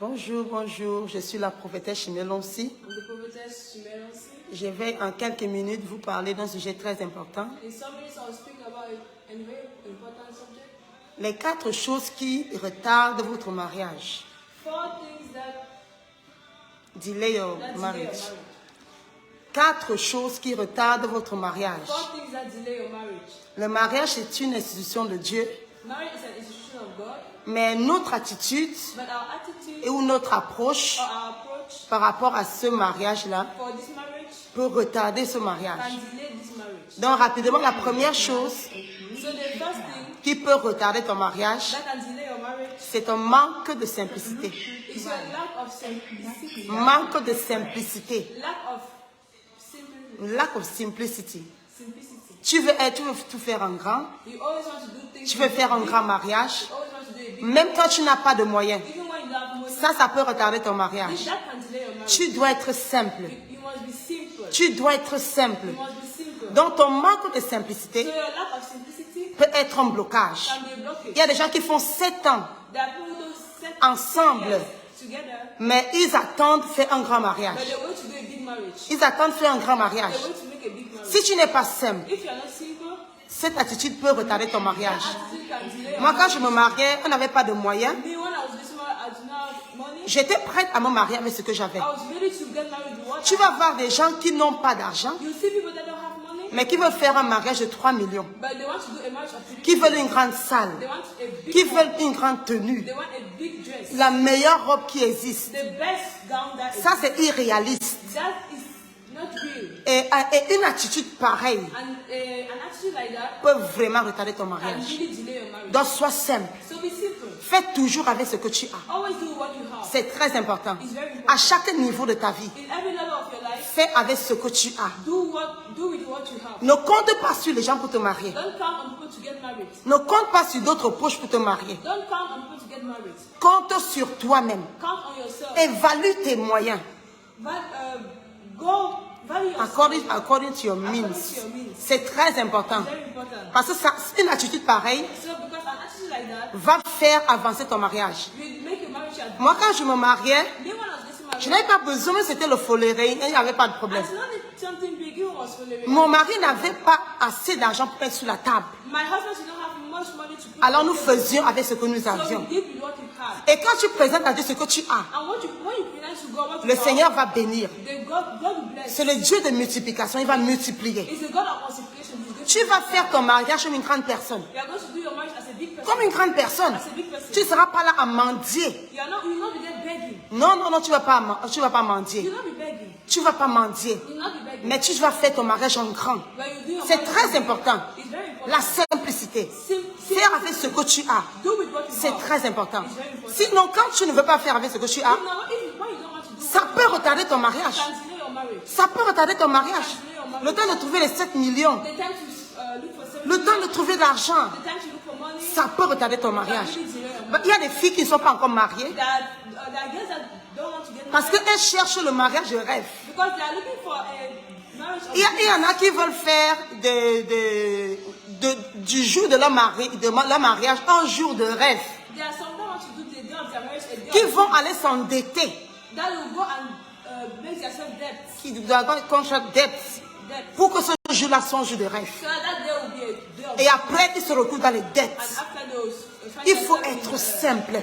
Bonjour, bonjour, je suis la prophétesse Chimelonsi. Je vais en quelques minutes vous parler d'un sujet très important. Les 4 choses qui retardent votre mariage. Delay your marriage. 4 choses qui retardent votre mariage. Le mariage est une institution de Dieu. Mais notre attitude ou notre approche par rapport à ce mariage-là peut retarder ce mariage. Donc rapidement, la première chose qui peut retarder ton mariage, c'est un manque de simplicité. Manque de simplicité. Lack of simplicity. Tu veux tout faire en grand. Tu veux faire un grand mariage. Même quand tu n'as pas de moyens. Ça peut retarder ton mariage. Tu dois être simple. Tu dois être simple. Donc ton manque de simplicité peut être un blocage. Il y a des gens qui font 7 ans ensemble, mais ils attendent faire un grand mariage. Ils attendent faire un grand mariage. Si tu n'es pas simple, cette attitude peut retarder ton mariage. Moi, quand je me mariais, on n'avait pas de moyens. J'étais prête à me marier avec ce que j'avais. Tu vas voir des gens qui n'ont pas d'argent, mais qui veulent faire un mariage de 3 millions. Qui veulent une grande salle. Qui veulent une grande tenue. La meilleure robe qui existe. Ça, c'est irréaliste. Et une attitude pareille peut vraiment retarder ton mariage. Donc, sois simple. Fais toujours avec ce que tu as. C'est très important. À chaque niveau de ta vie, fais avec ce que tu as. Ne compte pas sur les gens pour te marier. Ne compte pas sur d'autres proches pour te marier. Compte sur toi-même. Évalue tes moyens. According to your means. C'est très important. Parce que ça, une attitude pareille va faire avancer ton mariage. Moi, quand je me mariais, je n'avais pas besoin, mais c'était le foléré, il n'y avait pas de problème. Mon mari n'avait pas assez d'argent pour mettre sur la table. Alors nous faisions avec ce que nous avions. Et quand tu présentes à Dieu ce que tu as, le Seigneur va bénir. C'est le Dieu de multiplication, il va multiplier. Tu vas faire ton mariage comme une grande personne. Comme une grande personne. Tu ne seras pas là à mendier. Non, non, non, tu ne vas pas mendier. Tu ne vas pas mendier. Mais tu vas faire ton mariage en grand. C'est très important. La simplicité. Faire avec ce que tu as. C'est très important. Sinon, quand tu ne veux pas faire avec ce que tu as, ça peut retarder ton mariage. Ça peut retarder ton mariage. Le temps de trouver les 7 millions. Le temps de trouver de l'argent. Ça peut retarder ton mariage. Il y a des filles qui ne sont pas encore mariées. Parce qu'elles cherchent le mariage de rêve. Il y en a qui veulent faire du jour de leur mariage un jour de rêve. Qui vont aller s'endetter. Qui doivent contract dettes. Pour que ce jour-là soit un jour de rêve. Et après, ils se retrouvent dans les dettes. Il faut être simple.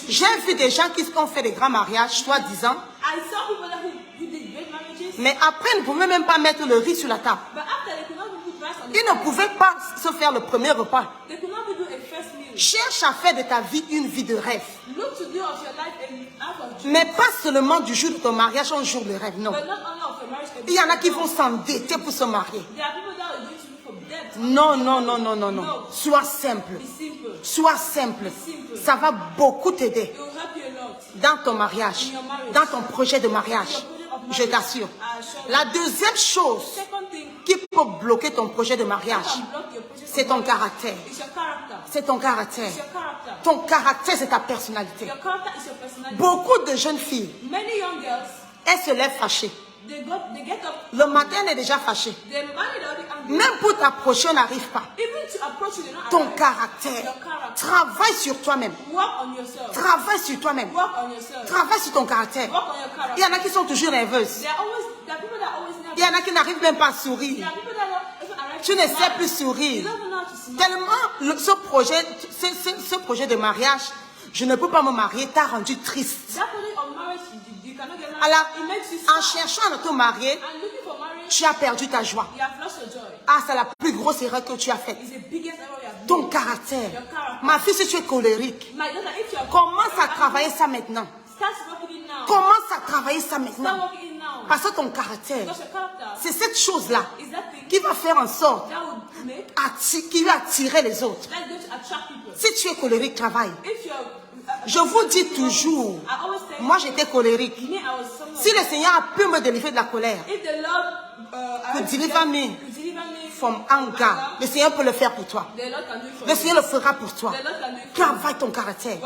J'ai vu des gens qui ont fait des grands mariages, soi-disant. Mais après, ils ne pouvaient même pas mettre le riz sur la table. Ils ne pouvaient pas se faire le premier repas. Cherche à faire de ta vie une vie de rêve. Mais pas seulement du jour de ton mariage, un jour de rêve, non. Il y en a qui vont s'endetter pour se marier. Non, non, non, non, non, non. Sois simple. Sois simple. Ça va beaucoup t'aider dans ton mariage, dans ton projet de mariage. Je t'assure. La deuxième chose qui peut bloquer ton projet de mariage, c'est ton caractère. C'est ton caractère. Ton caractère, c'est ta personnalité. Beaucoup de jeunes filles, elles se lèvent fâchées. Le matin, elle est déjà fâchée. Même pour t'approcher, on n'arrive pas. Ton caractère. Travaille sur toi-même. Travaille sur toi-même. Travaille sur ton caractère. Il y en a qui sont toujours nerveuses. Il y en a qui n'arrivent même pas à sourire. Tu ne sais plus sourire. Tellement ce projet de mariage, je ne peux pas me marier, t'a rendu triste. Alors, en cherchant à te marier, tu as perdu ta joie. Ah, c'est la plus grosse erreur que tu as faite. Ton caractère. Ma fille, si tu es colérique, commence à travailler ça maintenant. Commence à travailler ça maintenant. Parce que ton caractère, c'est cette chose-là qui va faire en sorte qui va attirer les autres. Si tu es colérique, travaille. Je vous dis toujours, moi j'étais colérique. Si le Seigneur a pu me délivrer de la colère, from anger, le Seigneur peut le faire pour toi. Le Seigneur le fera pour toi. Travaille ton caractère.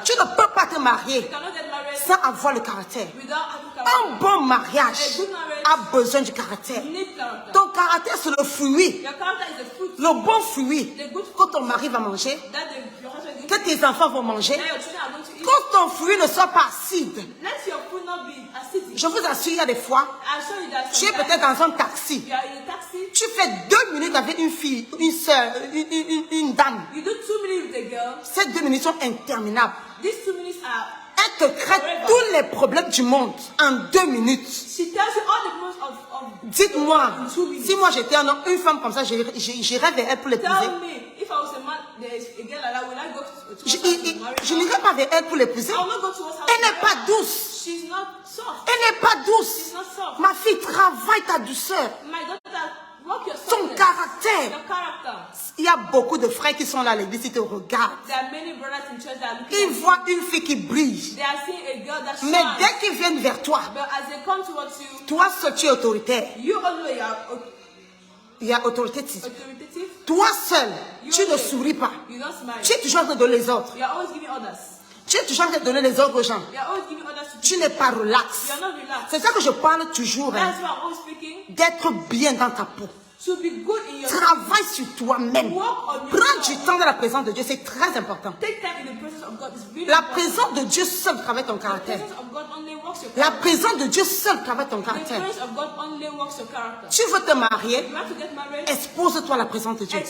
Tu ne peux pas te marier sans avoir le caractère. Un bon mariage a besoin du caractère. Ton caractère, c'est le fruit. Le bon fruit que ton mari va manger, que tes enfants vont manger. Que ton fruit ne soit pas acide. Je vous assure, il y a des fois, tu es peut-être dans un taxi. Tu fais 2 minutes avec une fille, une soeur, une dame. Ces 2 minutes sont interminables. Elle te crée tous les problèmes du monde en 2 minutes. Dites-moi, si moi j'étais une femme comme ça, j'irais vers elle pour l'épouser. Je n'irai pas vers elle pour l'épouser. Elle n'est pas douce. Elle n'est pas douce. Ma fille, travaille ta douceur. Ton caractère. Il y a beaucoup de frères qui sont là à l'église, ils te regardent. Ils voient une fille qui brille. Mais dès qu'ils viennent vers toi, toi seul tu es autoritaire. Il y a autorité. Toi seul, tu ne souris pas. Tu es toujours en train de donner les ordres. Tu es toujours en train de donner les ordres aux gens. Tu n'es pas relax. C'est ça que je parle toujours. Hein, d'être bien dans ta peau. Travaille sur toi-même. Prends du temps dans la présence de Dieu, c'est très important. La présence de Dieu seul travaille ton caractère. La présence de Dieu seul travaille ton caractère. Tu veux te marier, expose-toi à la présence de Dieu.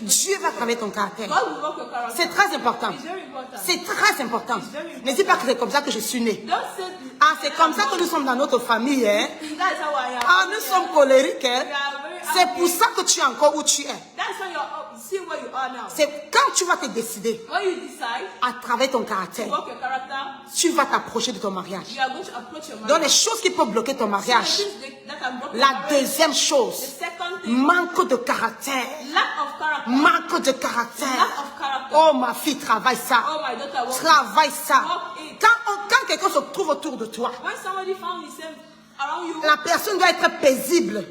Dieu va travailler ton caractère. C'est très important. C'est très important. Ne dis pas que c'est comme ça que je suis née. Ah, c'est comme ça que nous sommes dans notre famille. Hein? Ah, nous sommes colériques. Hein? C'est pour ça que tu es encore où tu es. C'est quand tu vas te décider à travers ton caractère, tu vas t'approcher de ton mariage. Donc les choses qui peuvent bloquer ton mariage. La deuxième chose, manque de caractère. Manque de caractère. Oh ma fille, travaille ça. Travaille ça. Quand quelqu'un se trouve autour de toi, la personne doit être paisible.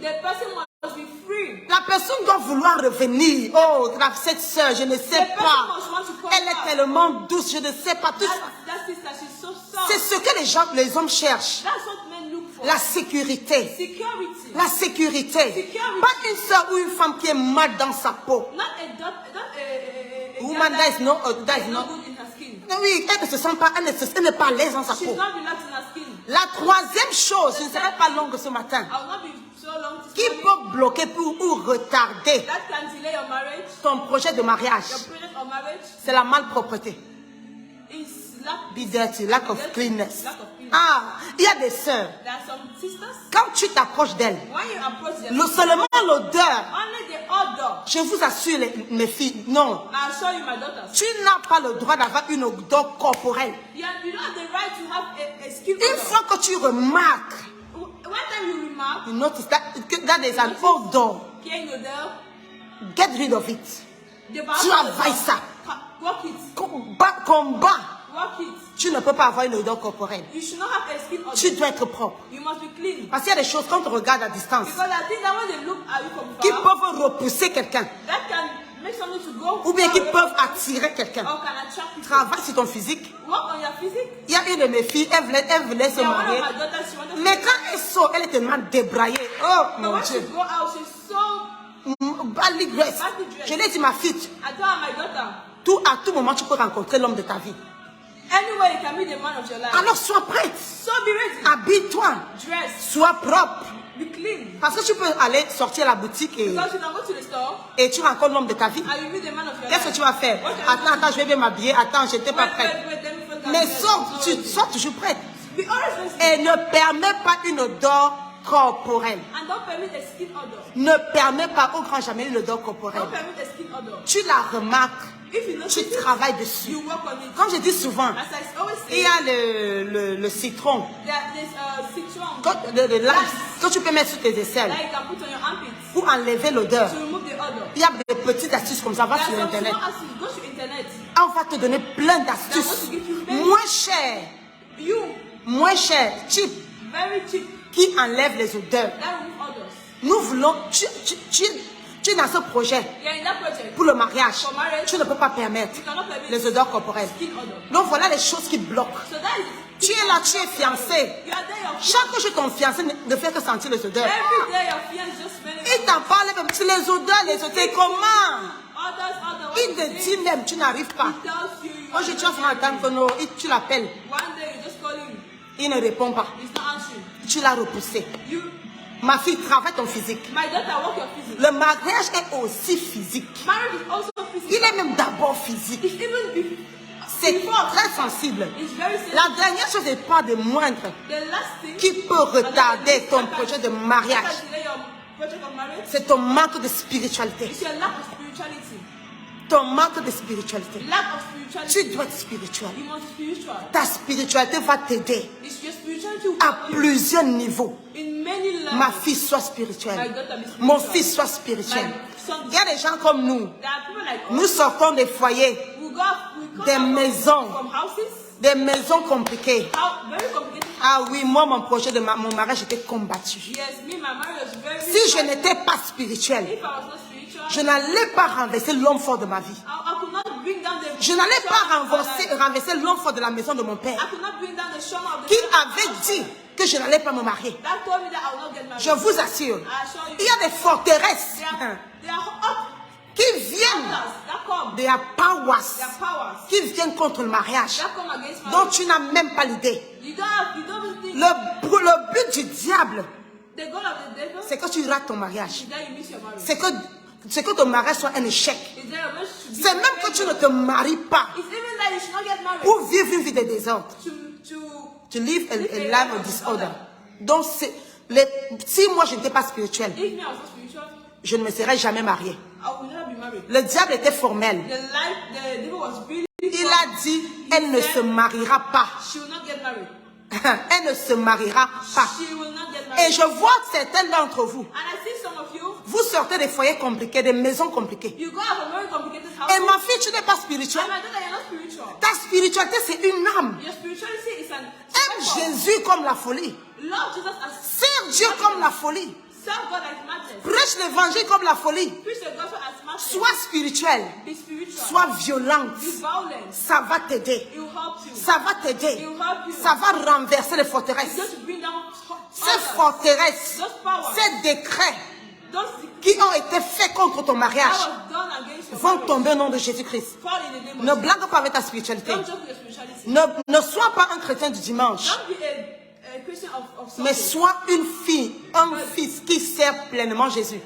La personne doit vouloir revenir. Oh, cette soeur, je ne sais pas. Elle est tellement douce, je ne sais pas. C'est ce que les hommes cherchent. La sécurité. La sécurité. Pas une soeur ou une femme qui est mal dans sa peau. Woman that is not oui, elle ne se sent pas, elle n'est pas à l'aise dans sa peau. La troisième chose, je ne serai pas longue ce matin, qui peut bloquer ou retarder ton projet de mariage, c'est la malpropreté. Be dirty, lack of cleanness. Ah, il y a des sœurs. Quand tu t'approches d'elles, seulement l'odeur, je vous assure mes filles, non. Tu n'as pas le droit d'avoir une odeur corporelle. Une fois que tu remarques, you notice that there's an odor, get rid of it. Travaille ça. Combat. Tu ne peux pas avoir une odeur corporelle. Tu dois être propre. Parce qu'il y a des choses quand on regarde à distance qui peuvent repousser quelqu'un. ou bien qui peuvent attirer quelqu'un. Travaille sur ton physique. Il y a une de mes filles, elle voulait se marier. Mais quand elle sort, elle est tellement débraillée. Oh mon Dieu. Badly dressed. Je l'ai dit, ma fille, à tout moment, tu peux rencontrer l'homme de ta vie. Alors sois prête. Habille-toi. Sois propre. Parce que tu peux aller sortir à la boutique et tu rencontres l'homme de ta vie. Qu'est-ce que tu vas faire? Attends, je vais bien m'habiller. Attends, je n'étais pas prête. Mais tu sois toujours prête. Et ne permets pas une odeur corporelle. Ne permets pas au grand jamais une odeur corporelle. Tu la remarques. Tu travailles dessus. Comme je dis souvent, il y a le citron. Que tu peux mettre sur tes aisselles pour enlever l'odeur. Il y a des petites astuces comme ça. Va sur Internet. On va te donner plein d'astuces. Moins cher, cheap, qui enlève les odeurs. Nous voulons... Tu es dans ce projet pour le mariage. Tu ne peux pas permettre les odeurs corporelles. Donc voilà les choses qui bloquent. Tu es là, tu es fiancé. Chaque jour ton fiancé ne fait que sentir les odeurs. Il t'en parle même. C'est les odeurs, comment? Il te dit même, tu n'arrives pas. Aujourd'hui, tu as souvent attendre que tu l'appelles. Il ne répond pas. Tu l'as repoussé. Ma fille, travaille ton physique. Le mariage est aussi physique. Il est même d'abord physique. C'est très sensible. La dernière chose et pas de moindre qui peut retarder ton projet de mariage, c'est ton manque de spiritualité. Ton manque de spiritualité. Tu dois être spirituel. Ta spiritualité va t'aider à plusieurs niveaux. Ma fille soit spirituelle. Mon fils soit spirituel. Il y a des gens comme nous. Nous sortons des foyers, des maisons compliquées. Ah oui, moi, mon projet de mon mariage était combattu. Si je n'étais pas spirituel, je n'allais pas renverser l'homme fort de ma vie. Je n'allais pas renverser l'homme fort de la maison de mon père, qui avait dit que je n'allais pas me marier. Je vous assure, il y a des forteresses qui viennent, des powers qui viennent contre le mariage, dont tu n'as même pas l'idée. Le but du diable, c'est que tu rates ton mariage. C'est que ton mariage soit un échec. C'est même que tu ne te maries pas pour vivre une vie de désordre. To live a life of disorder. Donc, si moi je n'étais pas spirituel, je ne me serais jamais mariée. Le diable était formel. Il a dit, elle ne se mariera pas. Elle ne se mariera pas. Et je vois certains d'entre vous. Vous sortez des foyers compliqués, des maisons compliquées. Et ma fille, tu n'es pas spirituelle. Ta spiritualité, c'est une âme. Aime Jésus comme la folie. Sers Dieu comme la folie. Prêche l'évangile comme la folie. Sois spirituel. Sois violente. Ça va t'aider. Ça va t'aider. Ça va renverser les forteresses. Ces forteresses, ces décrets qui ont été faits contre ton mariage vont tomber au nom de Jésus-Christ. Ne blague pas avec ta spiritualité. Ne sois pas un chrétien du dimanche, mais sois une fille, un fils qui sert pleinement Jésus.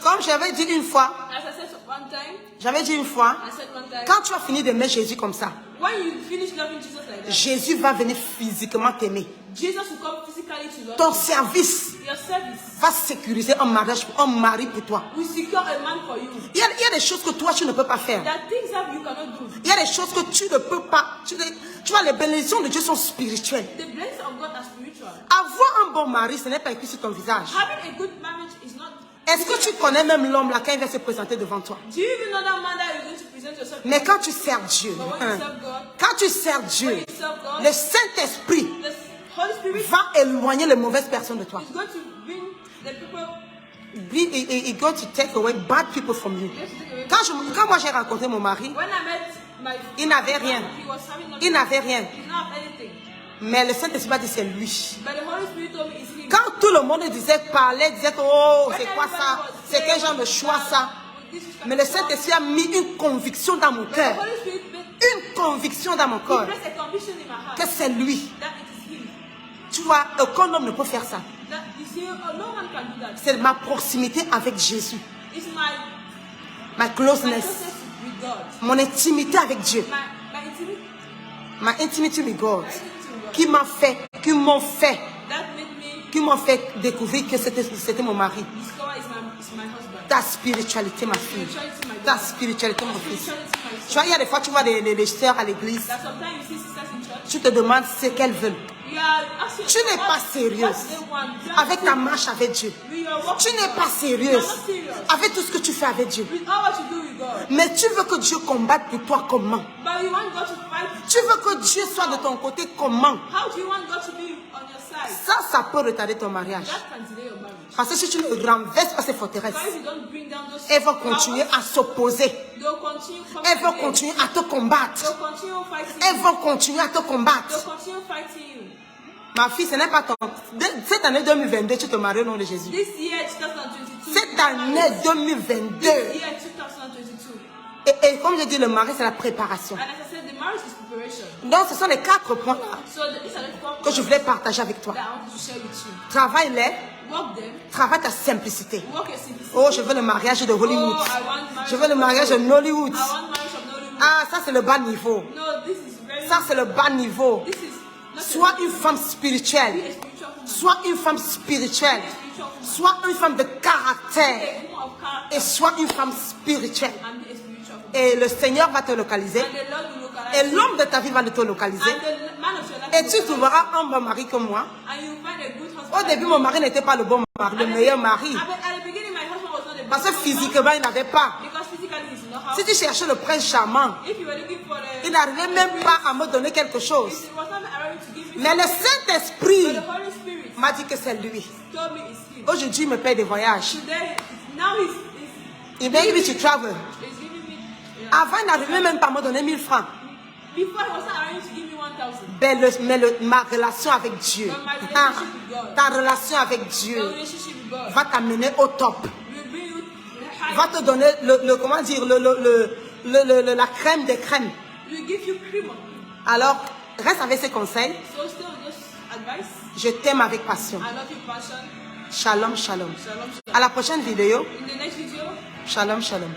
Comme j'avais dit une fois, quand tu as fini d'aimer Jésus comme ça, Jésus va venir physiquement t'aimer. Ton service va sécuriser un mariage, un mari pour toi. Il y a des choses que toi tu ne peux pas faire. Il y a des choses que tu ne peux pas. Tu vois, les bénédictions de Dieu sont spirituelles. Avoir un bon mari, ce n'est pas écrit sur ton visage. Est-ce que tu connais même l'homme là quand il va se présenter devant toi? Mais quand tu sers Dieu, le Saint-Esprit va éloigner les mauvaises personnes de toi. He going to take away bad people from you. Quand moi j'ai rencontré mon mari, il n'avait rien. Il n'avait rien. Mais le Saint-Esprit m'a dit c'est lui. Quand tout le monde parlait, disait que oh, c'est quoi ça? C'est quel genre de choix ça? Mais le Saint-Esprit a mis une conviction dans mon cœur. Une conviction dans mon corps. Que c'est lui. Tu vois, aucun homme ne peut faire ça. C'est ma proximité avec Jésus. My closeness. Mon intimité avec Dieu. My intimacy with God. Qui m'ont fait découvrir que c'était mon mari. Ta spiritualité, ma fille. Ta spiritualité, mon fils. Tu vois, il y a des fois, tu vois les sœurs à l'église. Tu te demandes ce qu'elles veulent. Tu n'es pas sérieuse avec ta marche avec Dieu. Tu n'es pas sérieuse avec tout ce que tu fais avec Dieu. Mais tu veux que Dieu combatte pour toi comment? Tu veux que Dieu soit de ton côté comment? Ça peut retarder ton mariage. Parce que si tu ne renverses pas ces forteresses, elles vont continuer à s'opposer. Elles vont continuer à te combattre. Elles vont continuer à te combattre. Ma fille, ce n'est pas ton... Cette année 2022, tu te maries au nom de Jésus. Cette année 2022. Et comme je dis, le mari, c'est la préparation. Donc, ce sont les 4 points que je voulais partager avec toi. Travaille-les. Travaille ta simplicité. Oh, je veux le mariage de Hollywood. Je veux le mariage de Nollywood. Ah, ça, c'est le bas niveau. Ça, c'est le bas niveau. Sois une femme spirituelle. Sois une femme spirituelle. Sois une femme de caractère. Et sois une femme spirituelle. Et le Seigneur va te localiser. Et l'homme de ta vie va te localiser. Et tu trouveras un bon mari comme moi. Au début, mon mari n'était pas le bon mari, le meilleur mari. Parce que physiquement, il n'avait pas. Si tu cherchais le prince charmant, il n'arrivait même pas à me donner quelque chose. Mais le Saint-Esprit m'a dit que c'est lui. Aujourd'hui, il me paye des voyages. Il m'a dit to travel. Avant, il n'arrivait même pas à me donner 1000 francs. Mais ma relation avec Dieu, ta relation avec Dieu va t'amener au top. Va te donner comment dire, la crème des crèmes. Alors, reste avec ces conseils. Je t'aime avec passion. Shalom, shalom. À la prochaine vidéo. Shalom, shalom.